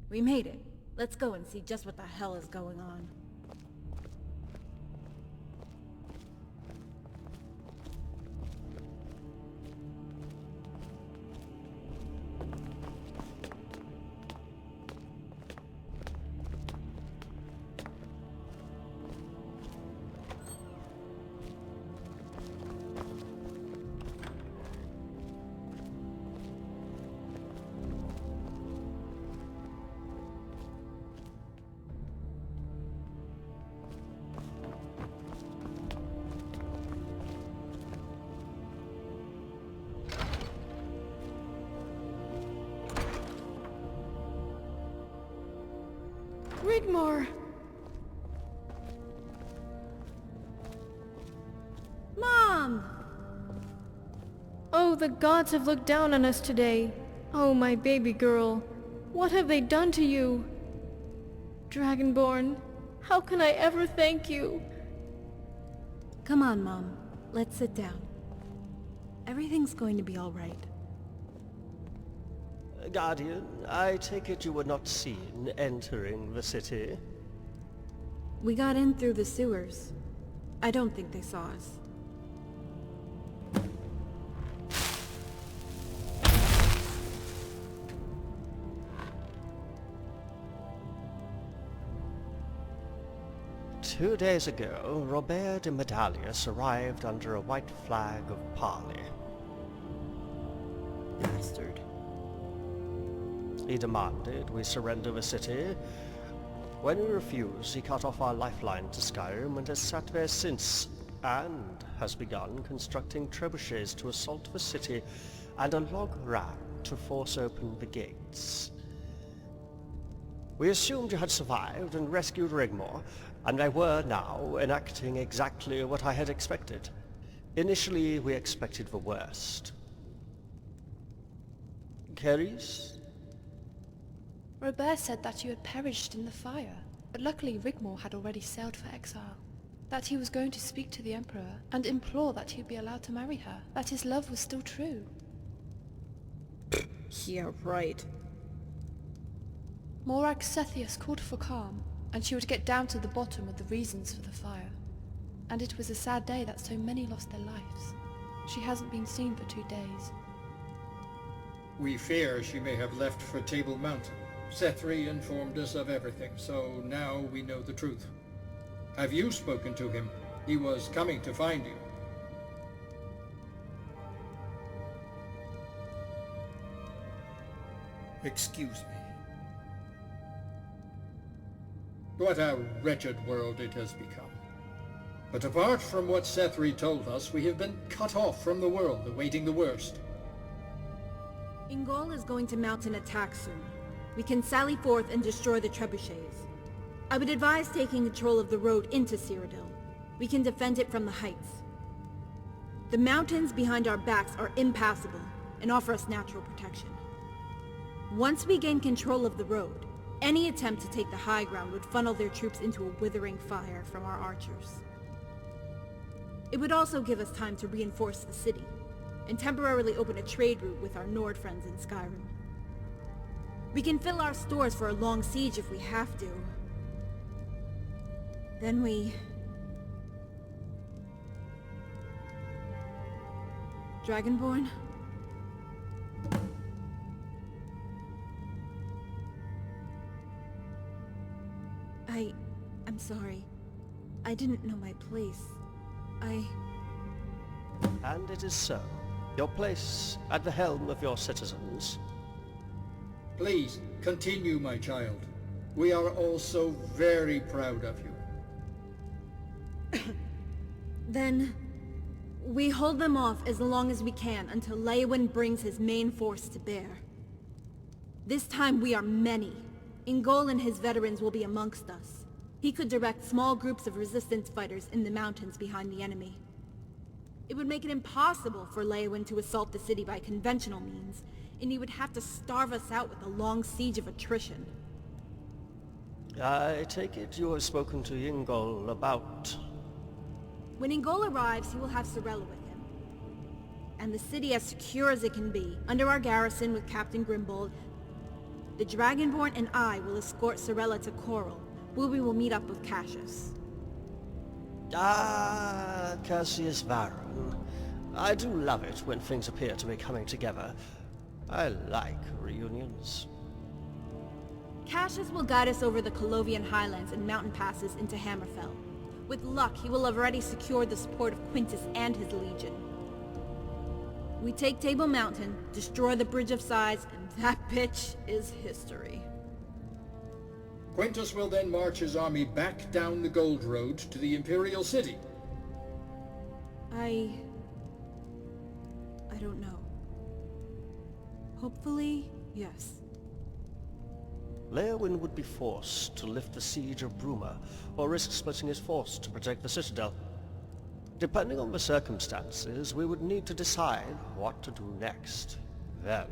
We made it. Let's go and see just what the hell is going on. Rigmor! Mom! Oh, the gods have looked down on us today. Oh, my baby girl. What have they done to you? Dragonborn, how can I ever thank you? Come on, Mom. Let's sit down. Everything's going to be all right. Guardian, I take it you were not seen entering the city? We got in through the sewers. I don't think they saw us. Two days ago, Robert de Medallius arrived under a white flag of parley. Bastard. He demanded we surrender the city. When we refused, he cut off our lifeline to Skyrim and has sat there since, and has begun constructing trebuchets to assault the city and a log ram to force open the gates. We assumed you had survived and rescued Rigmor, and they were now enacting exactly what I had expected. Initially, we expected the worst. Keris? Robert said that you had perished in the fire, but luckily Rigmor had already sailed for exile. That he was going to speak to the Emperor and implore that he be allowed to marry her, that his love was still true. Yeah, right. Morag Sethius called for calm, and she would get down to the bottom of the reasons for the fire. And it was a sad day that so many lost their lives. She hasn't been seen for 2 days. We fear she may have left for Table Mountain. Sethri informed us of everything, so now we know the truth. Have you spoken to him? He was coming to find you. Excuse me. What a wretched world it has become. But apart from what Sethri told us, we have been cut off from the world, awaiting the worst. Ingol is going to mount an attack soon. We can sally forth and destroy the trebuchets. I would advise taking control of the road into Cyrodiil. We can defend it from the heights. The mountains behind our backs are impassable and offer us natural protection. Once we gain control of the road, any attempt to take the high ground would funnel their troops into a withering fire from our archers. It would also give us time to reinforce the city, and temporarily open a trade route with our Nord friends in Skyrim. We can fill our stores for a long siege if we have to. Then we... Dragonborn? I'm sorry. I didn't know my place. And it is so. Your place at the helm of your citizens. Please, continue, my child. We are all so very proud of you. Then... we hold them off as long as we can until Leywin brings his main force to bear. This time we are many. Ingol and his veterans will be amongst us. He could direct small groups of resistance fighters in the mountains behind the enemy. It would make it impossible for Leywin to assault the city by conventional means, and he would have to starve us out with a long siege of attrition. I take it you have spoken to Ingol about... When Ingol arrives, he will have Sorella with him. And the city as secure as it can be, under our garrison with Captain Grimbold. The Dragonborn and I will escort Sorella to Coral, where we will meet up with Cassius. Ah, Cassius Varun. I do love it when things appear to be coming together. I like reunions. Cassius will guide us over the Colovian highlands and mountain passes into Hammerfell. With luck, he will have already secured the support of Quintus and his legion. We take Table Mountain, destroy the Bridge of Sighs, and that bitch is history. Quintus will then march his army back down the Gold Road to the Imperial City. I don't know. Hopefully, yes. Leowyn would be forced to lift the siege of Bruma, or risk splitting his force to protect the Citadel. Depending on the circumstances, we would need to decide what to do next. Then...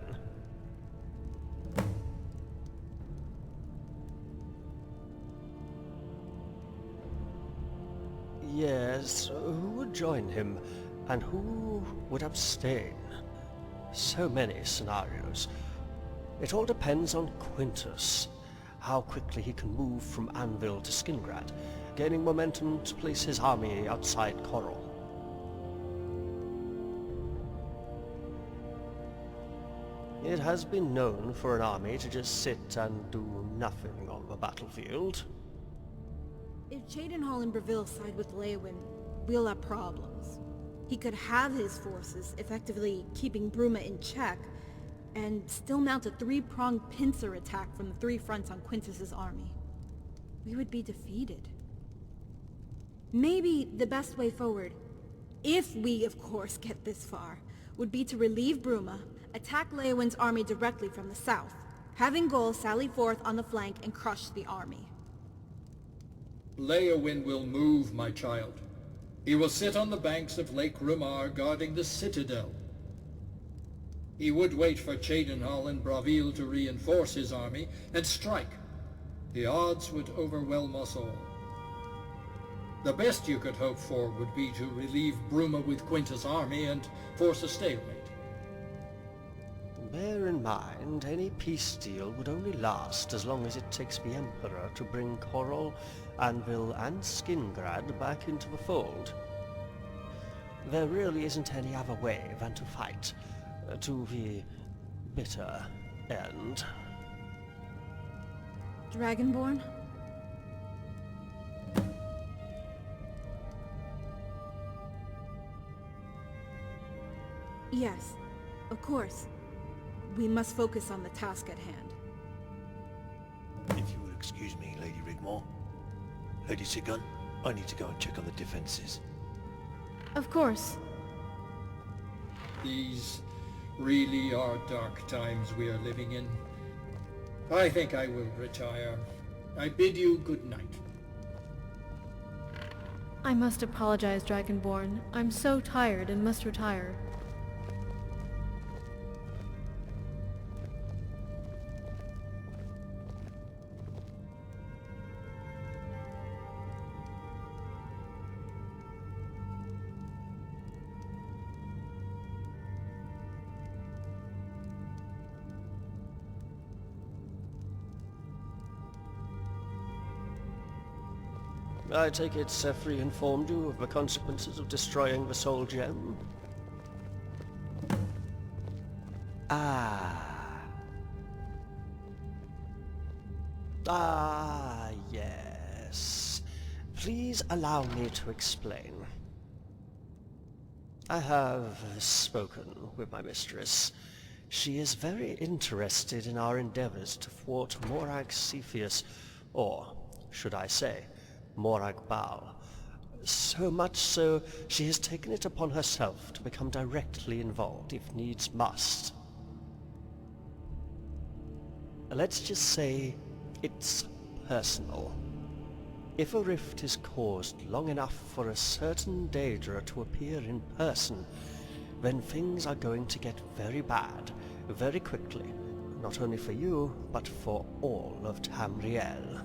Yes, who would join him, and who would abstain? So many scenarios. It all depends on Quintus, how quickly he can move from Anvil to Skingrad, gaining momentum to place his army outside Coral. It has been known for an army to just sit and do nothing on the battlefield. If Cheydinhal and Breville side with Leowyn, we'll have problems. He could have his forces, effectively keeping Bruma in check, and still mount a three-pronged pincer attack from the three fronts on Quintus's army. We would be defeated. Maybe the best way forward, if we of course get this far, would be to relieve Bruma, attack Leowyn's army directly from the south, having Gol sally forth on the flank and crush the army. Leowyn will move, my child. He will sit on the banks of Lake Rumar guarding the Citadel. He would wait for Cheydinhal and Breville to reinforce his army and strike. The odds would overwhelm us all. The best you could hope for would be to relieve Bruma with Quintus' army and force a stalemate. Bear in mind, any peace deal would only last as long as it takes the Emperor to bring Coral, Anvil, and Skingrad back into the fold. There really isn't any other way than to fight, to the bitter end. Dragonborn? Yes, of course. We must focus on the task at hand. If you will excuse me, Lady Rigmor. Lady Sigun, I need to go and check on the defenses. Of course. These really are dark times we are living in. I think I will retire. I bid you good night. I must apologize, Dragonborn. I'm so tired and must retire. I take it Sefri informed you of the consequences of destroying the Soul Gem? Yes. Please allow me to explain. I have spoken with my mistress. She is very interested in our endeavors to thwart Morag Cepheus, or, should I say, Morag Baal. So much so, she has taken it upon herself to become directly involved, if needs must. Let's just say it's personal. If a rift is caused long enough for a certain Daedra to appear in person, then things are going to get very bad, very quickly, not only for you, but for all of Tamriel.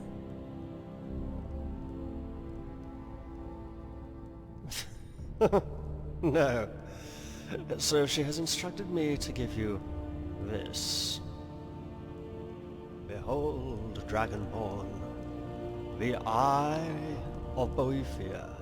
No. So she has instructed me to give you this. Behold, Dragonborn, the Eye of Boethiah.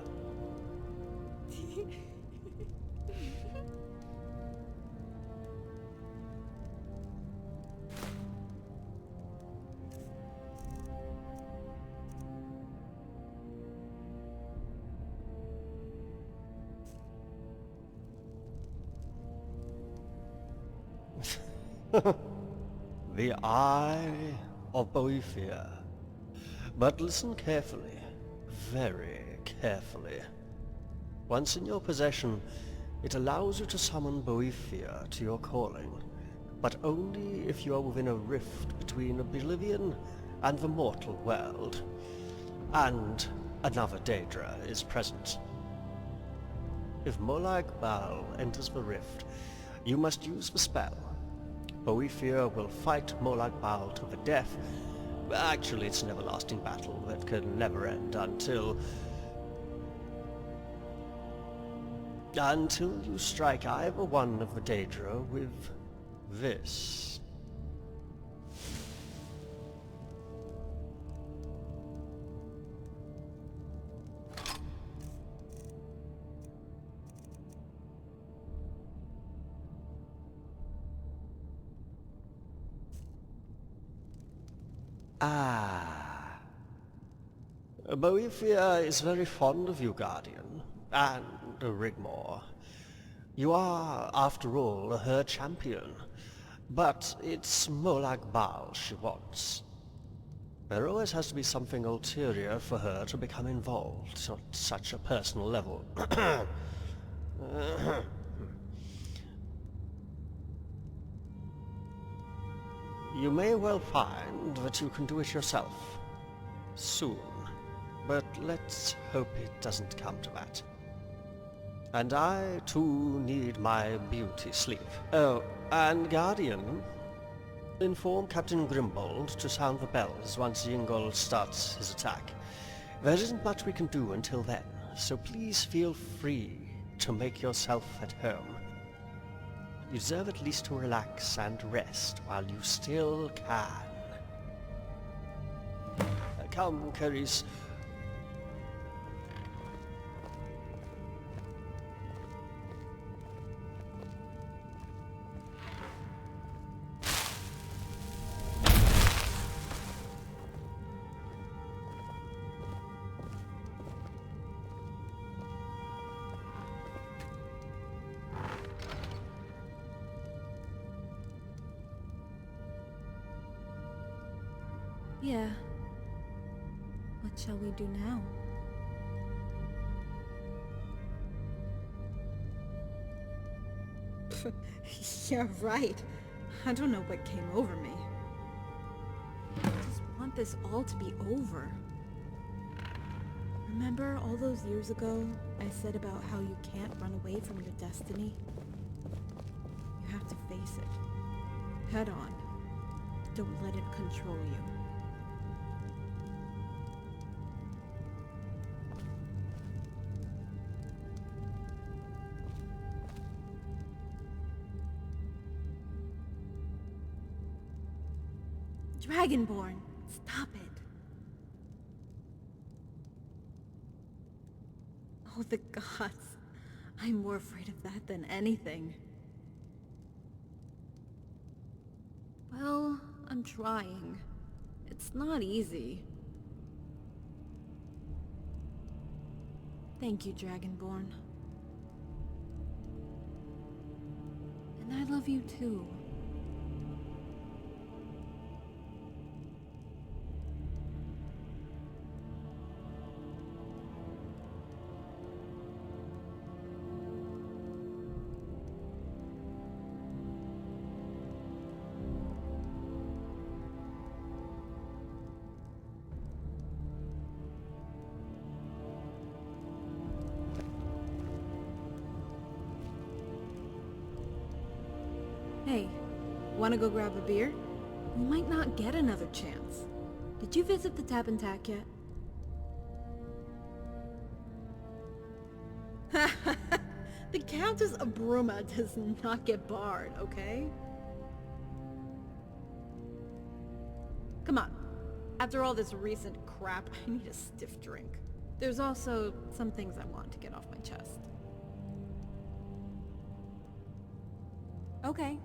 The Eye of Boethiah. But listen carefully, very carefully. Once in your possession, it allows you to summon Boethiah to your calling, but only if you are within a rift between Oblivion and the mortal world, and another Daedra is present. If Molag Bal enters the rift, you must use the spell. Boethiah will fight Molag Bal to the death. Actually, it's an everlasting battle that can never end until you strike either one of the Daedra with this. Ah. Boethiah is very fond of you, Guardian, and Rigmor. You are, after all, her champion, but it's Molag Bal she wants. There always has to be something ulterior for her to become involved at such a personal level. You may well find that you can do it yourself. Soon. But let's hope it doesn't come to that. And I, too, need my beauty sleep. Oh, and Guardian, inform Captain Grimbold to sound the bells once Yingol starts his attack. There isn't much we can do until then, so please feel free to make yourself at home. You deserve at least to relax and rest while you still can. Come, Carice. Yeah. What shall we do now? Yeah, right. I don't know what came over me. I just want this all to be over. Remember all those years ago I said about how you can't run away from your destiny? You have to face it. Head on. Don't let it control you. Dragonborn, stop it. Oh, the gods. I'm more afraid of that than anything. Well, I'm trying. It's not easy. Thank you, Dragonborn. And I love you too. Hey, wanna go grab a beer? We might not get another chance. Did you visit the Tap and Tack yet? The Countess of Bruma does not get barred, okay? Come on. After all this recent crap, I need a stiff drink. There's also some things I want to get off my chest. Okay.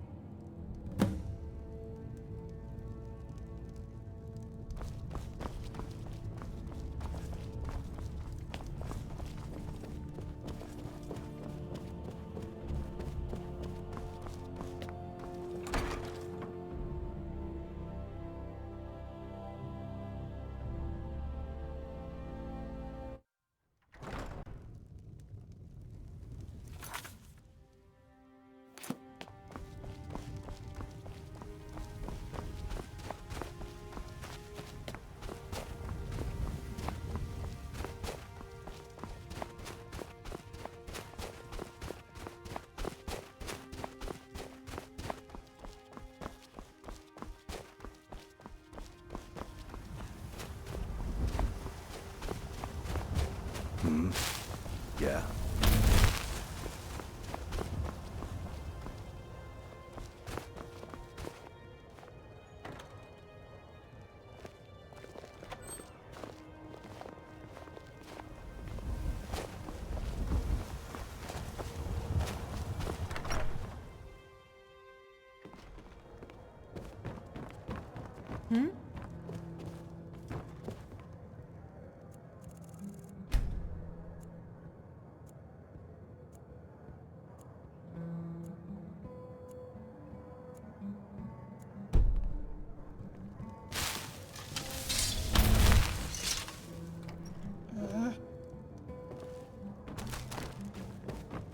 Yeah.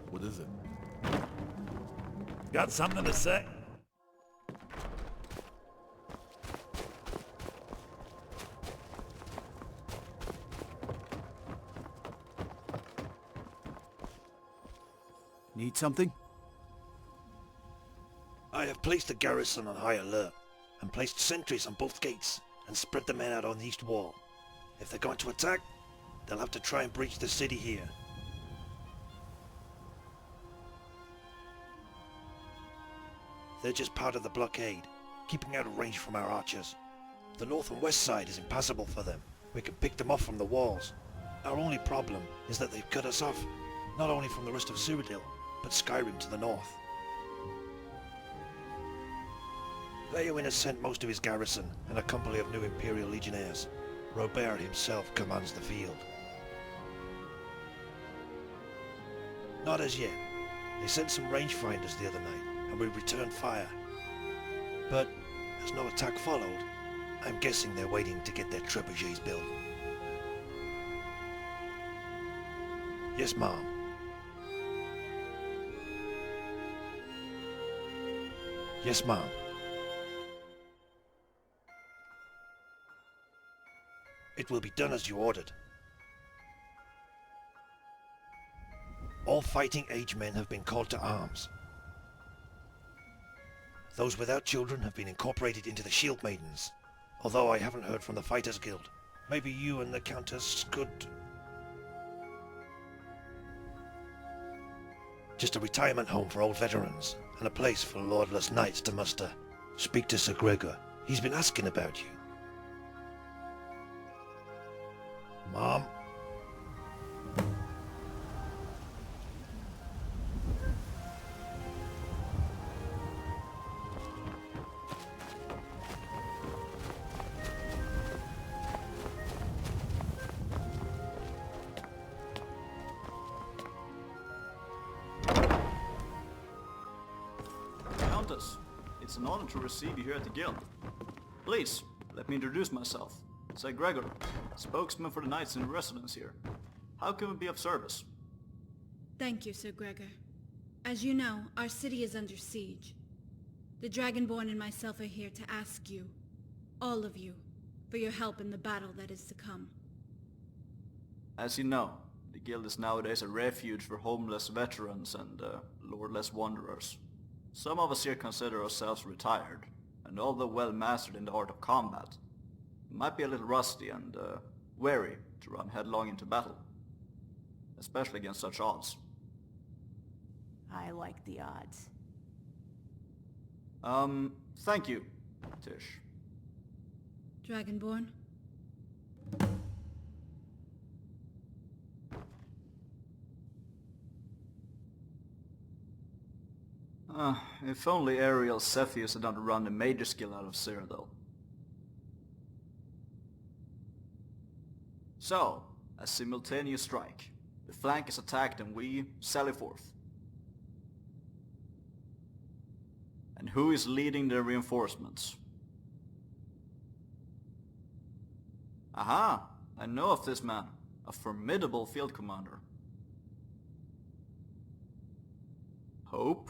What is it? Got something to say? Need something? I have placed the garrison on high alert, and placed sentries on both gates, and spread the men out on the east wall. If they're going to attack, they'll have to try and breach the city here. They're just part of the blockade, keeping out of range from our archers. The north and west side is impassable for them. We can pick them off from the walls. Our only problem is that they've cut us off, not only from the rest of Cyrodiil, but Skyrim to the north. Leowyn has sent most of his garrison and a company of new Imperial Legionnaires. Robert himself commands the field. Not as yet. They sent some rangefinders the other night, and we returned fire. But, as no attack followed, I'm guessing they're waiting to get their trebuchets built. Yes, Mom. Yes, Mom. It will be done as you ordered. All fighting age men have been called to arms. Those without children have been incorporated into the Shield Maidens. Although I haven't heard from the Fighters Guild. Maybe you and the Countess could... Just a retirement home for old veterans, and a place for lordless knights to muster. Speak to Sir Gregor. He's been asking about you. Mom? Countess, it's an honor to receive you here at the Guild. Please, let me introduce myself. Sir Gregor, spokesman for the knights in residence here. How can we be of service? Thank you, Sir Gregor. As you know, our city is under siege. The Dragonborn and myself are here to ask you, all of you, for your help in the battle that is to come. As you know, the Guild is nowadays a refuge for homeless veterans and lordless wanderers. Some of us here consider ourselves retired, and although well mastered in the art of combat, might be a little rusty and wary to run headlong into battle, especially against such odds. I like the odds. Thank you, Tish. Dragonborn. If only Ariel Cepheus had not run a major skill out of Cyrodiil. So, a simultaneous strike. The flank is attacked and we sally forth. And who is leading the reinforcements? Aha! I know of this man. A formidable field commander. Hope?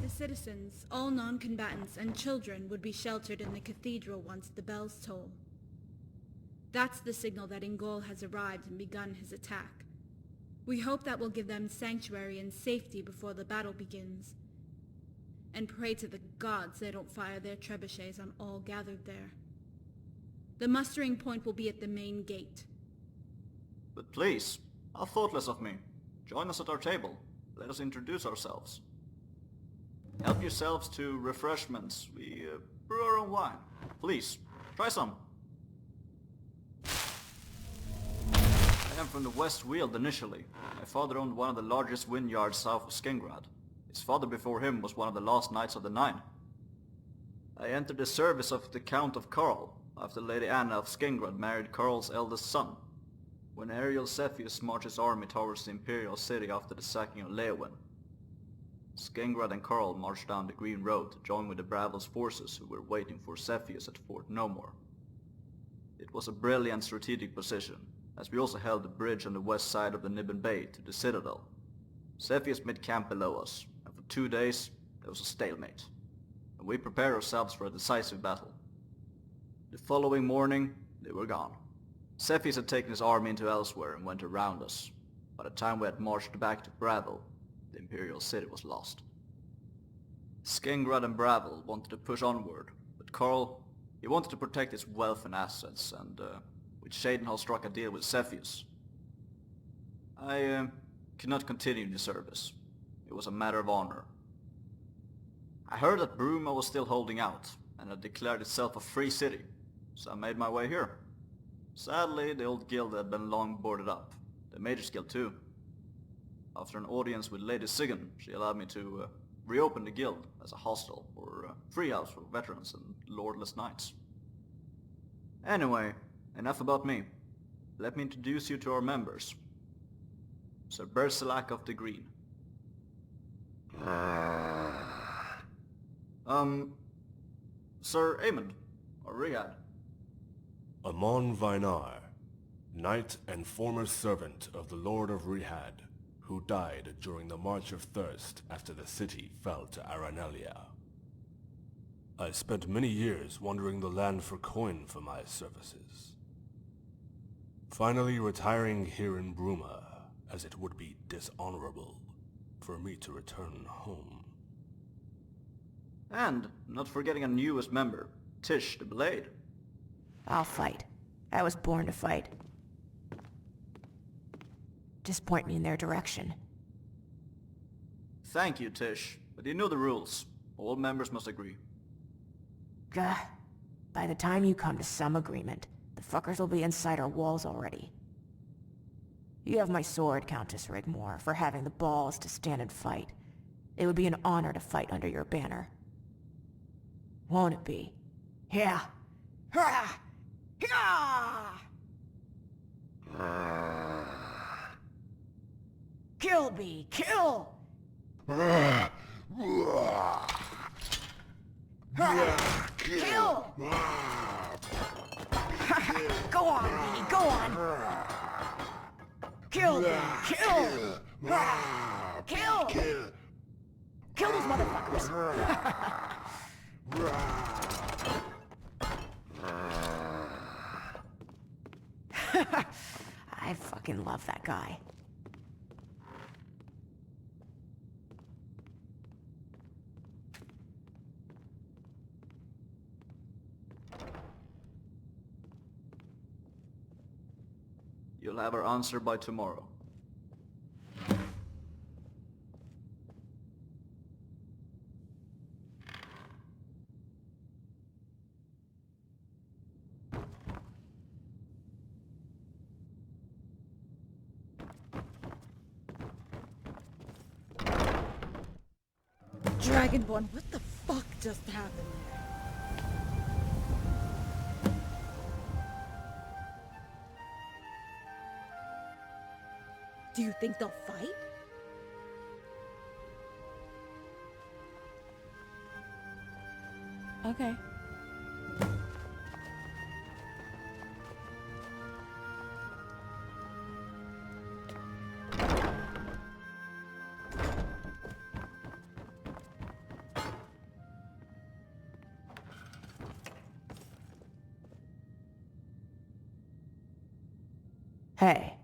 The citizens, all non-combatants and children, would be sheltered in the cathedral once the bells toll. That's the signal that Ingol has arrived and begun his attack. We hope that will give them sanctuary and safety before the battle begins. And pray to the gods they don't fire their trebuchets on all gathered there. The mustering point will be at the main gate. But please, how thoughtless of me. Join us at our table. Let us introduce ourselves. Help yourselves to refreshments. We brew our own wine. Please, try some. I am from the West Weald initially. My father owned one of the largest vineyards south of Skengrad. His father before him was one of the last Knights of the Nine. I entered the service of the Count of Karl, after Lady Anna of Skengrad married Karl's eldest son, when Ariel Cepheus marched his army towards the Imperial City after the sacking of Leeuwin. Skengrad and Karl marched down the Green Road to join with the Bravel's forces who were waiting for Cepheus at Fort Nomor. It was a brilliant strategic position, as we also held the bridge on the west side of the Nibben Bay to the Citadel. Cepheus made camp below us, and for 2 days there was a stalemate, and we prepared ourselves for a decisive battle. The following morning, they were gone. Cepheus had taken his army into elsewhere and went around us. By the time we had marched back to Bravel, the Imperial City was lost. Skengrad and Bravel wanted to push onward, but Karl, he wanted to protect his wealth and assets, and with Shadenhall struck a deal with Cepheus. I could not continue the service. It was a matter of honor. I heard that Bruma was still holding out, and had declared itself a free city, so I made my way here. Sadly, the old guild had been long boarded up. The Mage's Guild too. After an audience with Lady Sigyn, she allowed me to reopen the guild as a hostel or free house for veterans and lordless knights. Anyway, enough about me. Let me introduce you to our members. Sir Berselak of the Green. Sir Amund, or Rihad. Amon Vynar, knight and former servant of the Lord of Rihad, who died during the March of Thirst after the city fell to Aranelia. I spent many years wandering the land for coin for my services. Finally retiring here in Bruma, as it would be dishonorable for me to return home. And, not forgetting a newest member, Tish the Blade. I'll fight. I was born to fight. Just point me in their direction. Thank you, Tish, but you know the rules. All members must agree. Gah. By the time you come to some agreement, the fuckers will be inside our walls already. You have my sword, Countess Rigmor, for having the balls to stand and fight. It would be an honor to fight under your banner. Won't it be? Yeah. Ha! Yeah! Kill me! Kill! Kill! Go on, me! Go on! Kill me! Kill! Kill! Kill those motherfuckers! I fucking love that guy. You'll have our answer by tomorrow. Dragonborn, what the fuck just happened there? Do you think they'll fight? Okay. Hey,